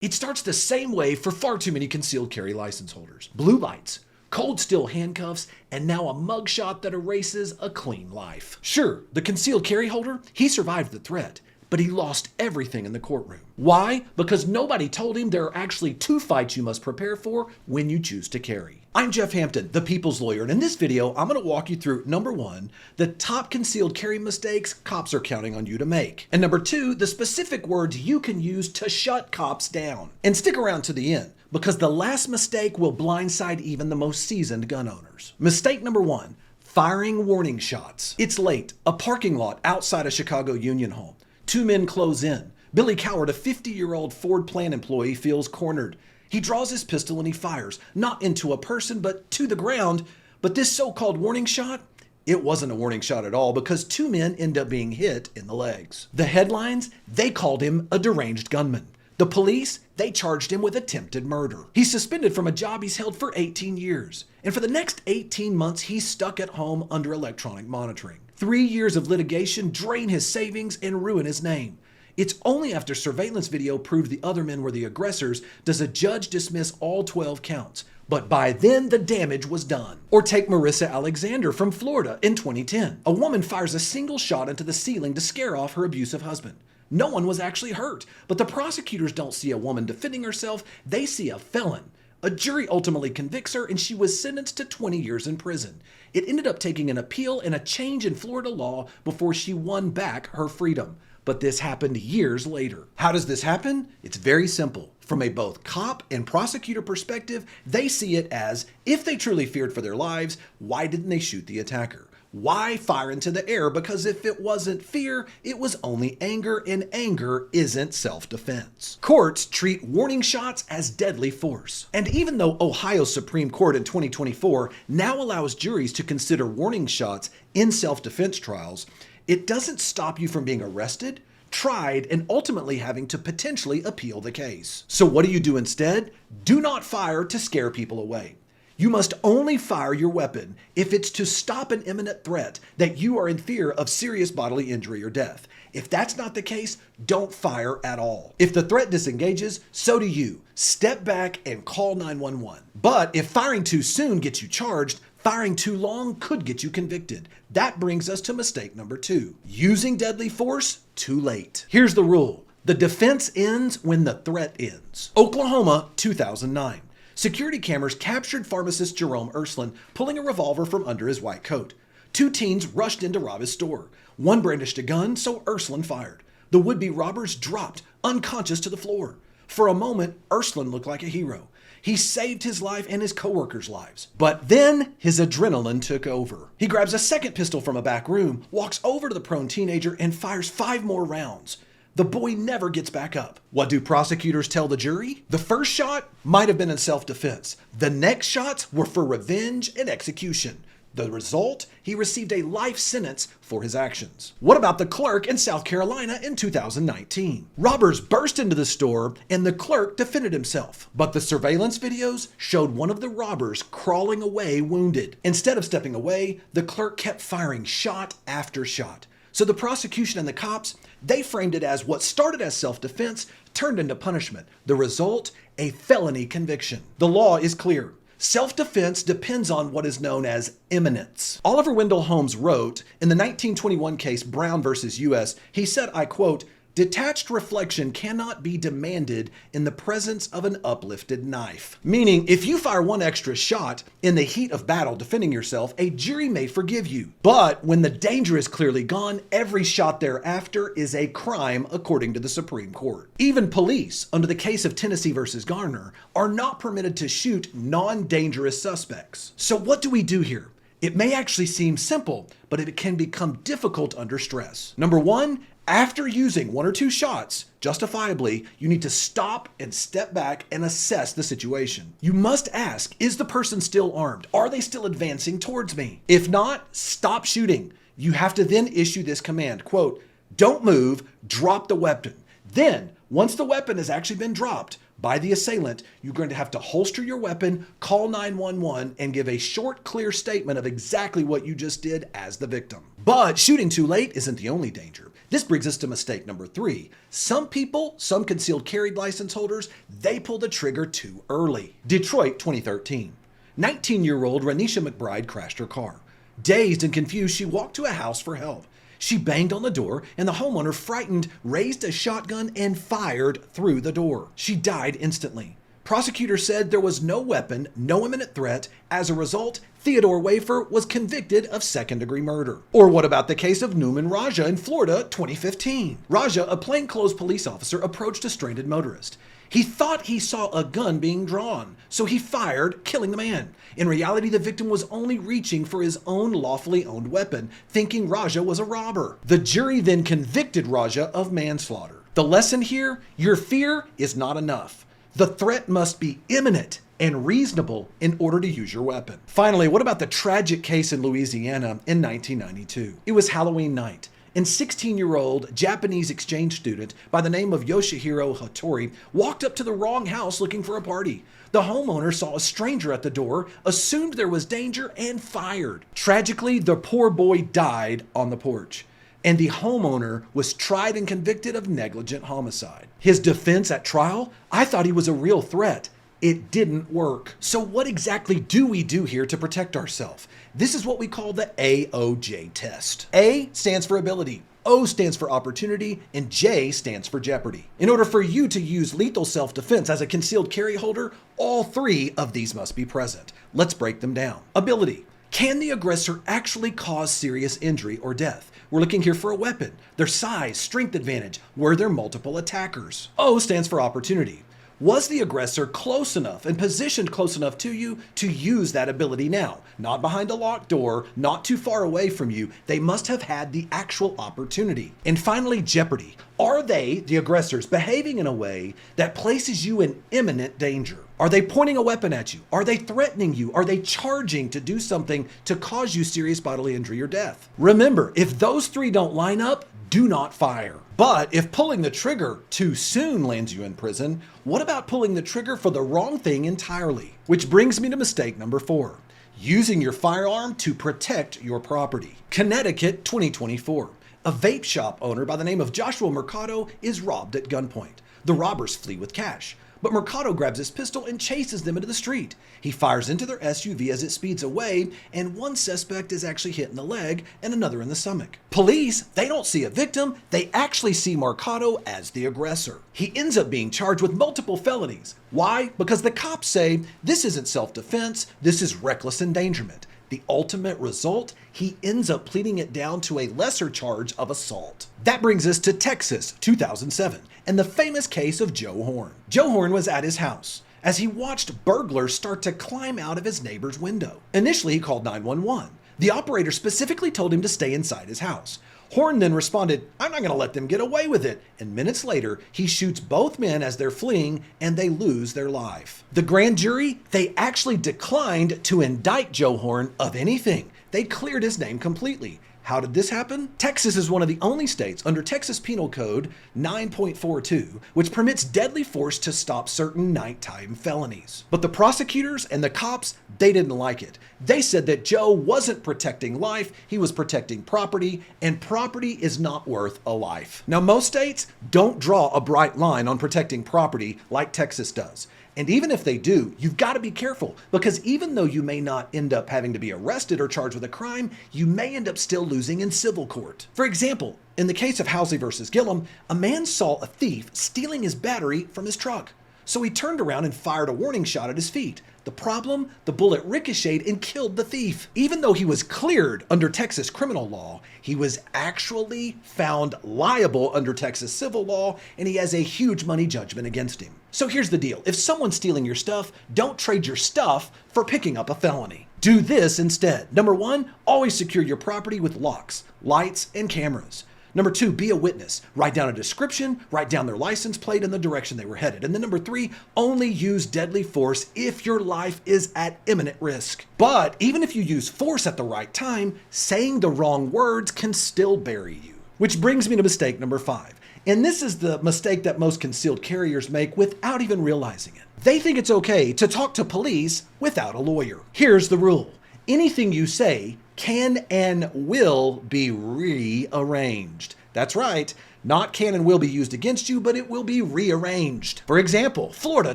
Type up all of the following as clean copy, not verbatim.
It starts the same way for far too many concealed carry license holders. Blue lights, cold steel handcuffs, and now a mugshot that erases a clean life. Sure, the concealed carry holder, he survived the threat, but he lost everything in the courtroom. Why? Because nobody told him there are actually 2 fights you must prepare for when you choose to carry. I'm Jeff Hampton, the People's Lawyer, and in this video, I'm going to walk you through, number 1, the top concealed carry mistakes cops are counting on you to make. And number 2, the specific words you can use to shut cops down. And stick around to the end, because the last mistake will blindside even the most seasoned gun owners. Mistake number 1, firing warning shots. It's late, a parking lot outside a Chicago union hall. 2 men close in. Billy Coward, a 50-year-old Ford plant employee, feels cornered. He draws his pistol and he fires, not into a person, but to the ground. But this so-called warning shot, it wasn't a warning shot at all because 2 men end up being hit in the legs. The headlines, they called him a deranged gunman. The police, they charged him with attempted murder. He's suspended from a job he's held for 18 years. And for the next 18 months, he's stuck at home under electronic monitoring. 3 years of litigation drain his savings and ruin his name. It's only after surveillance video proved the other men were the aggressors does a judge dismiss all 12 counts. But by then, the damage was done. Or take Marissa Alexander from Florida in 2010. A woman fires a single shot into the ceiling to scare off her abusive husband. No one was actually hurt, but the prosecutors don't see a woman defending herself, they see a felon. A jury ultimately convicts her and she was sentenced to 20 years in prison. It ended up taking an appeal and a change in Florida law before she won back her freedom. But this happened years later. How does this happen? It's very simple. From a both cop and prosecutor perspective, they see it as, if they truly feared for their lives, why didn't they shoot the attacker? Why fire into the air? Because if it wasn't fear, it was only anger, and anger isn't self-defense. Courts treat warning shots as deadly force. And even though Ohio's Supreme Court in 2024 now allows juries to consider warning shots in self-defense trials, it doesn't stop you from being arrested, tried, and ultimately having to potentially appeal the case. So what do you do instead? Do not fire to scare people away. You must only fire your weapon if it's to stop an imminent threat that you are in fear of serious bodily injury or death. If that's not the case, don't fire at all. If the threat disengages, so do you. Step back and call 911. But if firing too soon gets you charged, firing too long could get you convicted. That brings us to mistake number 2, using deadly force too late. Here's the rule. The defense ends when the threat ends. Oklahoma, 2009. Security cameras captured pharmacist Jerome Ersland pulling a revolver from under his white coat. 2 teens rushed in to rob his store. One brandished a gun, so Ersland fired. The would-be robbers dropped, unconscious to the floor. For a moment, Ersland looked like a hero. He saved his life and his co-workers' lives. But then his adrenaline took over. He grabs a second pistol from a back room, walks over to the prone teenager, and fires 5 more rounds. The boy never gets back up. What do prosecutors tell the jury? The first shot might have been in self-defense. The next shots were for revenge and execution. The result? He received a life sentence for his actions. What about the clerk in South Carolina in 2019? Robbers burst into the store and the clerk defended himself. But the surveillance videos showed one of the robbers crawling away wounded. Instead of stepping away, the clerk kept firing shot after shot. So the prosecution and the cops, they framed it as what started as self-defense turned into punishment. The result? A felony conviction. The law is clear. Self-defense depends on what is known as imminence. Oliver Wendell Holmes wrote, in the 1921 case Brown versus U.S., he said, I quote, "Detached reflection cannot be demanded in the presence of an uplifted knife." Meaning, if you fire 1 extra shot in the heat of battle defending yourself, a jury may forgive you. But when the danger is clearly gone, every shot thereafter is a crime according to the Supreme Court. Even police, under the case of Tennessee versus Garner, are not permitted to shoot non-dangerous suspects. So what do we do here? It may actually seem simple, but it can become difficult under stress. Number 1, after using 1 or 2 shots, justifiably, you need to stop and step back and assess the situation. You must ask, is the person still armed? Are they still advancing towards me? If not, stop shooting. You have to then issue this command, quote, "Don't move, drop the weapon." Then, once the weapon has actually been dropped by the assailant, you're going to have to holster your weapon, call 911, and give a short, clear statement of exactly what you just did as the victim. But shooting too late isn't the only danger. This brings us to mistake number 3. Some people, some concealed carry license holders, they pull the trigger too early. Detroit, 2013. 19-year-old Renisha McBride crashed her car. Dazed and confused, she walked to a house for help. She banged on the door, and the homeowner, frightened, raised a shotgun and fired through the door. She died instantly. Prosecutors said there was no weapon, no imminent threat. As a result, Theodore Wafer was convicted of second-degree murder. Or what about the case of Newman Raja in Florida, 2015? Raja, a plainclothes police officer, approached a stranded motorist. He thought he saw a gun being drawn, so he fired, killing the man. In reality, the victim was only reaching for his own lawfully owned weapon, thinking Raja was a robber. The jury then convicted Raja of manslaughter. The lesson here, your fear is not enough. The threat must be imminent and reasonable in order to use your weapon. Finally, what about the tragic case in Louisiana in 1992? It was Halloween night, and 16-year-old Japanese exchange student by the name of Yoshihiro Hattori walked up to the wrong house looking for a party. The homeowner saw a stranger at the door, assumed there was danger, and fired. Tragically, the poor boy died on the porch, and the homeowner was tried and convicted of negligent homicide. His defense at trial, I thought he was a real threat. It didn't work. So what exactly do we do here to protect ourselves? This is what we call the AOJ test. A stands for ability, O stands for opportunity, and J stands for jeopardy. In order for you to use lethal self-defense as a concealed carry holder, all 3 of these must be present. Let's break them down. Ability. Can the aggressor actually cause serious injury or death? We're looking here for a weapon, their size, strength advantage, were there multiple attackers? O stands for opportunity. Was the aggressor close enough and positioned close enough to you to use that ability now? Not behind a locked door, not too far away from you. They must have had the actual opportunity. And finally, jeopardy. Are they, the aggressors, behaving in a way that places you in imminent danger? Are they pointing a weapon at you? Are they threatening you? Are they charging to do something to cause you serious bodily injury or death? Remember, if those 3 don't line up, do not fire. But if pulling the trigger too soon lands you in prison, what about pulling the trigger for the wrong thing entirely? Which brings me to mistake number 4, using your firearm to protect your property. Connecticut, 2024. A vape shop owner by the name of Joshua Mercado is robbed at gunpoint. The robbers flee with cash, but Mercado grabs his pistol and chases them into the street. He fires into their SUV as it speeds away, and one suspect is actually hit in the leg and another in the stomach. Police, they don't see a victim, they actually see Mercado as the aggressor. He ends up being charged with multiple felonies. Why? Because the cops say this isn't self-defense, this is reckless endangerment. The ultimate result, he ends up pleading it down to a lesser charge of assault. That brings us to Texas, 2007, and the famous case of Joe Horn. Joe Horn was at his house as he watched burglars start to climb out of his neighbor's window. Initially, he called 911. The operator specifically told him to stay inside his house. Horn then responded, "I'm not going to let them get away with it." And minutes later, he shoots both men as they're fleeing and they lose their life. The grand jury, they actually declined to indict Joe Horn of anything. They cleared his name completely. How did this happen? Texas is one of the only states under Texas Penal Code 9.42, which permits deadly force to stop certain nighttime felonies. But the prosecutors and the cops, they didn't like it. They said that Joe wasn't protecting life, he was protecting property, and property is not worth a life. Now, most states don't draw a bright line on protecting property like Texas does. And even if they do, you've got to be careful, because even though you may not end up having to be arrested or charged with a crime, you may end up still losing in civil court. For example, in the case of Housley versus Gillum, a man saw a thief stealing his battery from his truck. So he turned around and fired a warning shot at his feet. The problem? The bullet ricocheted and killed the thief. Even though he was cleared under Texas criminal law, he was actually found liable under Texas civil law, and he has a huge money judgment against him. So here's the deal. If someone's stealing your stuff, don't trade your stuff for picking up a felony. Do this instead. Number 1, always secure your property with locks, lights, and cameras. Number 2, be a witness. Write down a description, write down their license plate and the direction they were headed. And then number 3, only use deadly force if your life is at imminent risk. But even if you use force at the right time, saying the wrong words can still bury you. Which brings me to mistake number 5. And this is the mistake that most concealed carriers make without even realizing it. They think it's okay to talk to police without a lawyer. Here's the rule. Anything you say can and will be rearranged. That's right. Not can and will be used against you, but it will be rearranged. For example, Florida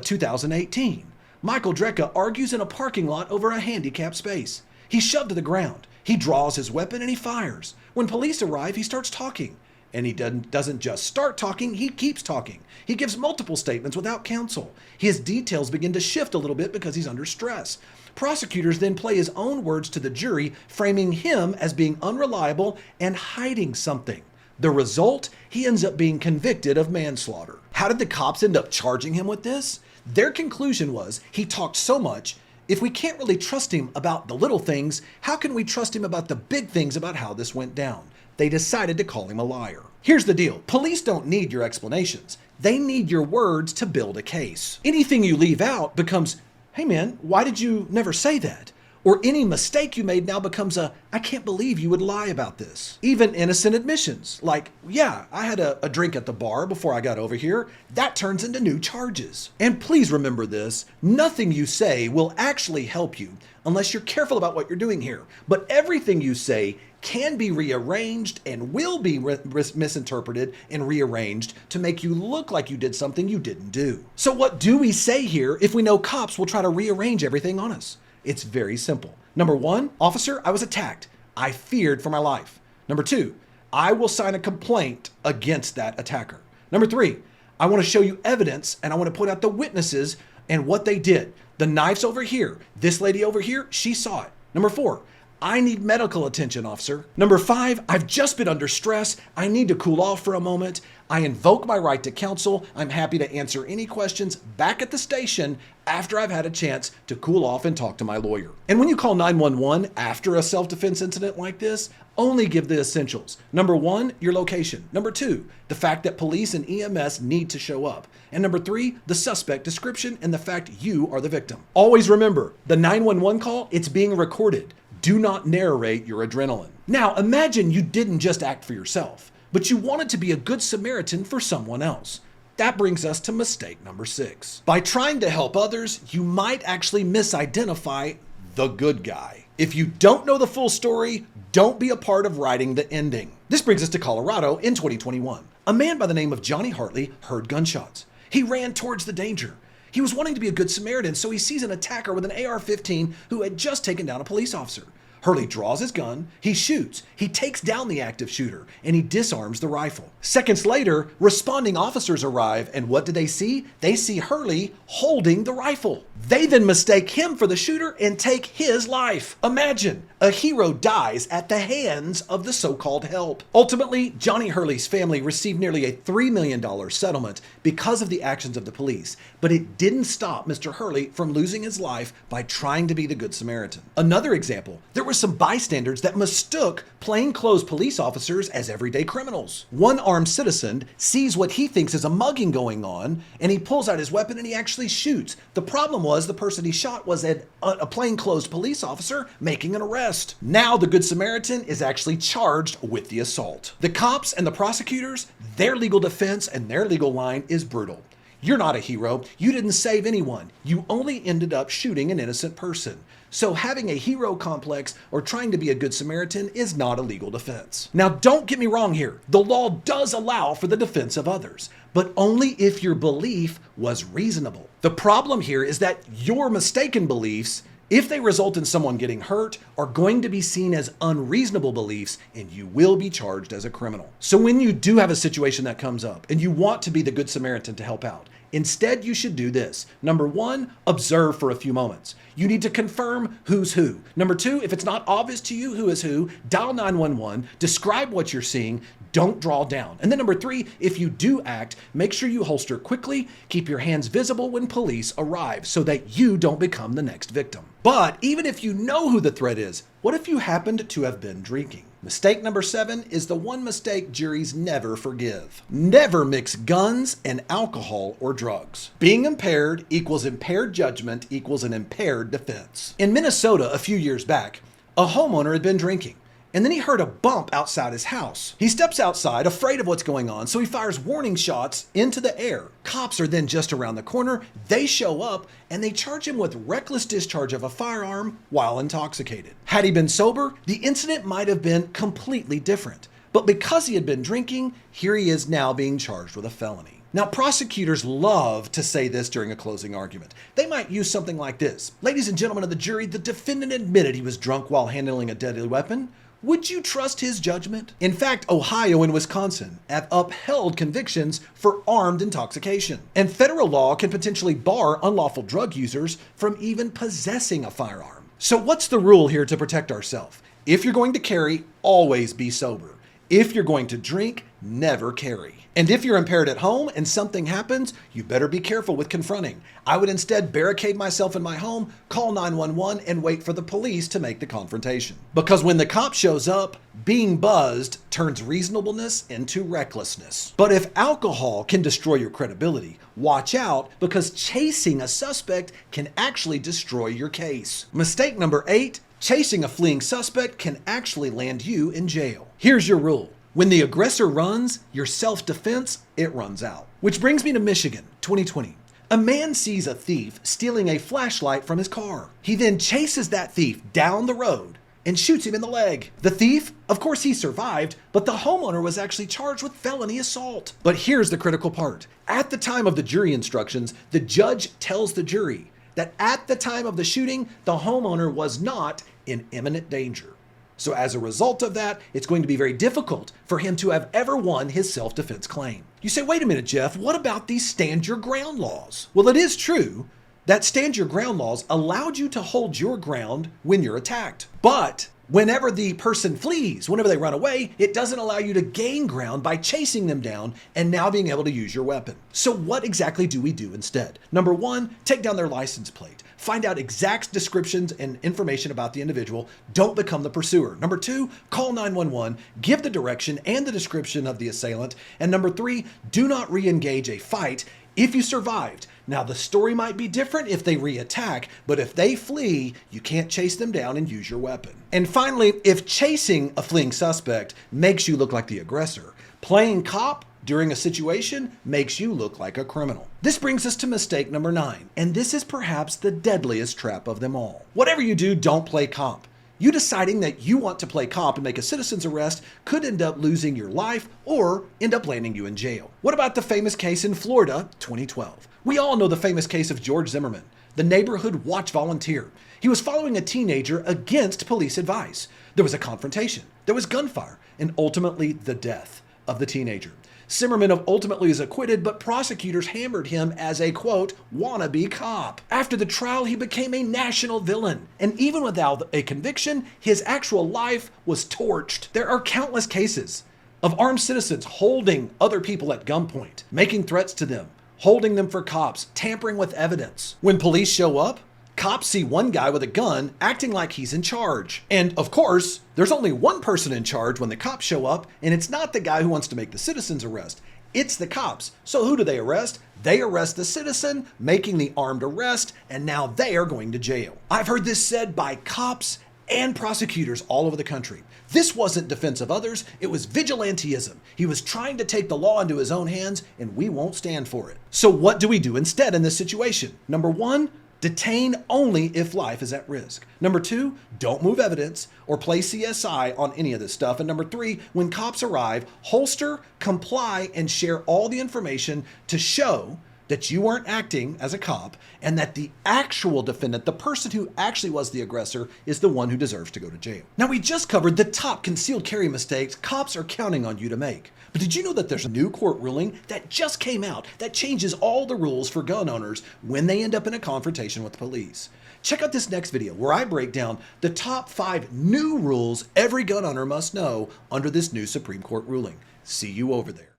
2018. Michael Drecka argues in a parking lot over a handicapped space. He's shoved to the ground. He draws his weapon and he fires. When police arrive, he starts talking. And he doesn't just start talking, he keeps talking. He gives multiple statements without counsel. His details begin to shift a little bit because he's under stress. Prosecutors then play his own words to the jury, framing him as being unreliable and hiding something. The result, he ends up being convicted of manslaughter. How did the cops end up charging him with this? Their conclusion was he talked so much, if we can't really trust him about the little things, how can we trust him about the big things about how this went down? They decided to call him a liar. Here's the deal. Police don't need your explanations. They need your words to build a case. Anything you leave out becomes, hey man, why did you never say that? Or any mistake you made now becomes I can't believe you would lie about this. Even innocent admissions, like, yeah, I had a drink at the bar before I got over here, that turns into new charges. And please remember this, nothing you say will actually help you unless you're careful about what you're doing here. But everything you say can be rearranged and will be misinterpreted and rearranged to make you look like you did something you didn't do. So what do we say here if we know cops will try to rearrange everything on us? It's very simple. Number one, officer, I was attacked. I feared for my life. Number two, I will sign a complaint against that attacker. Number three, I want to show you evidence and I want to point out the witnesses and what they did. The knife's over here. This lady over here, she saw it. Number four, I need medical attention, officer. Number five, I've just been under stress. I need to cool off for a moment. I invoke my right to counsel. I'm happy to answer any questions back at the station after I've had a chance to cool off and talk to my lawyer. And when you call 911 after a self-defense incident like this, only give the essentials. Number one, your location. Number two, the fact that police and EMS need to show up. And number three, the suspect description and the fact you are the victim. Always remember, the 911 call, it's being recorded. Do not narrate your adrenaline. Now, imagine you didn't just act for yourself, but you wanted to be a good Samaritan for someone else. That brings us to mistake number 6. By trying to help others, you might actually misidentify the good guy. If you don't know the full story, don't be a part of writing the ending. This brings us to Colorado in 2021. A man by the name of Johnny Hartley heard gunshots. He ran towards the danger. He was wanting to be a good Samaritan, so he sees an attacker with an AR-15 who had just taken down a police officer. Hurley draws his gun, he shoots, he takes down the active shooter, and he disarms the rifle. Seconds later, responding officers arrive, and what do they see? They see Hurley holding the rifle. They then mistake him for the shooter and take his life. Imagine, a hero dies at the hands of the so-called help. Ultimately, Johnny Hurley's family received nearly a $3 million settlement because of the actions of the police, but it didn't stop Mr. Hurley from losing his life by trying to be the Good Samaritan. Another example, there were some bystanders that mistook plainclothes police officers as everyday criminals. One armed citizen sees what he thinks is a mugging going on, and he pulls out his weapon and he actually shoots. The problem was the person he shot was a plainclothes police officer making an arrest. Now the Good Samaritan is actually charged with the assault. The cops and the prosecutors, their legal defense and their legal line is brutal. You're not a hero. You didn't save anyone. You only ended up shooting an innocent person. So having a hero complex or trying to be a good Samaritan is not a legal defense. Now, don't get me wrong here. The law does allow for the defense of others, but only if your belief was reasonable. The problem here is that your mistaken beliefs, if they result in someone getting hurt, are going to be seen as unreasonable beliefs and you will be charged as a criminal. So when you do have a situation that comes up and you want to be the Good Samaritan to help out, instead you should do this. Number one, observe for a few moments. You need to confirm who's who. Number two, if it's not obvious to you who is who, dial 911, describe what you're seeing, don't draw down. And then number three, if you do act, make sure you holster quickly, keep your hands visible when police arrive so that you don't become the next victim. But even if you know who the threat is, what if you happened to have been drinking? Mistake number 7 is the one mistake juries never forgive. Never mix guns and alcohol or drugs. Being impaired equals impaired judgment equals an impaired defense. In Minnesota a few years back, a homeowner had been drinking, and then he heard a bump outside his house. He steps outside, afraid of what's going on, so he fires warning shots into the air. Cops are then just around the corner. They show up, and they charge him with reckless discharge of a firearm while intoxicated. Had he been sober, the incident might have been completely different. But because he had been drinking, here he is now being charged with a felony. Now, prosecutors love to say this during a closing argument. They might use something like this. Ladies and gentlemen of the jury, the defendant admitted he was drunk while handling a deadly weapon. Would you trust his judgment? In fact, Ohio and Wisconsin have upheld convictions for armed intoxication. And federal law can potentially bar unlawful drug users from even possessing a firearm. So what's the rule here to protect ourselves? If you're going to carry, always be sober. If you're going to drink, never carry. And if you're impaired at home and something happens, you better be careful with confronting. I would instead barricade myself in my home, call 911, and wait for the police to make the confrontation. Because when the cop shows up, being buzzed turns reasonableness into recklessness. But if alcohol can destroy your credibility, watch out, because chasing a suspect can actually destroy your case. Mistake number 8, chasing a fleeing suspect can actually land you in jail. Here's your rule. When the aggressor runs, your self-defense, it runs out. Which brings me to Michigan, 2020. A man sees a thief stealing a flashlight from his car. He then chases that thief down the road and shoots him in the leg. The thief, of course he survived, but the homeowner was actually charged with felony assault. But here's the critical part. At the time of the jury instructions, the judge tells the jury that at the time of the shooting, the homeowner was not in imminent danger. So as a result of that, it's going to be very difficult for him to have ever won his self-defense claim. You say, wait a minute, Jeff, what about these stand your ground laws? Well, it is true that stand your ground laws allowed you to hold your ground when you're attacked. But whenever the person flees, whenever they run away, it doesn't allow you to gain ground by chasing them down and now being able to use your weapon. So what exactly do we do instead? Number 1, take down their license plate. Find out exact descriptions and information about the individual. Don't become the pursuer. Number 2, call 911, give the direction and the description of the assailant. And number 3, do not re-engage a fight if you survived. Now, the story might be different if they re-attack, but if they flee, you can't chase them down and use your weapon. And finally, if chasing a fleeing suspect makes you look like the aggressor, playing cop during a situation makes you look like a criminal. This brings us to mistake number 9, and this is perhaps the deadliest trap of them all. Whatever you do, don't play cop. You deciding that you want to play cop and make a citizen's arrest could end up losing your life or end up landing you in jail. What about the famous case in Florida, 2012? We all know the famous case of George Zimmerman, the neighborhood watch volunteer. He was following a teenager against police advice. There was a confrontation, there was gunfire, and ultimately the death of the teenager. Zimmerman ultimately is acquitted, but prosecutors hammered him as a, quote, wannabe cop. After the trial, he became a national villain. And even without a conviction, his actual life was torched. There are countless cases of armed citizens holding other people at gunpoint, making threats to them, holding them for cops, tampering with evidence. When police show up, cops see one guy with a gun acting like he's in charge. And of course, there's only one person in charge when the cops show up, and it's not the guy who wants to make the citizen's arrest. It's the cops. So who do they arrest? They arrest the citizen, making the armed arrest, and now they are going to jail. I've heard this said by cops and prosecutors all over the country. This wasn't defense of others, it was vigilanteism. He was trying to take the law into his own hands, and we won't stand for it. So what do we do instead in this situation? Number 1, detain only if life is at risk. Number 2, don't move evidence or play CSI on any of this stuff. And number 3, when cops arrive, holster, comply, and share all the information to show that you weren't acting as a cop and that the actual defendant, the person who actually was the aggressor, is the one who deserves to go to jail. Now, we just covered the top concealed carry mistakes cops are counting on you to make. But did you know that there's a new court ruling that just came out that changes all the rules for gun owners when they end up in a confrontation with police? Check out this next video where I break down the top 5 new rules every gun owner must know under this new Supreme Court ruling. See you over there.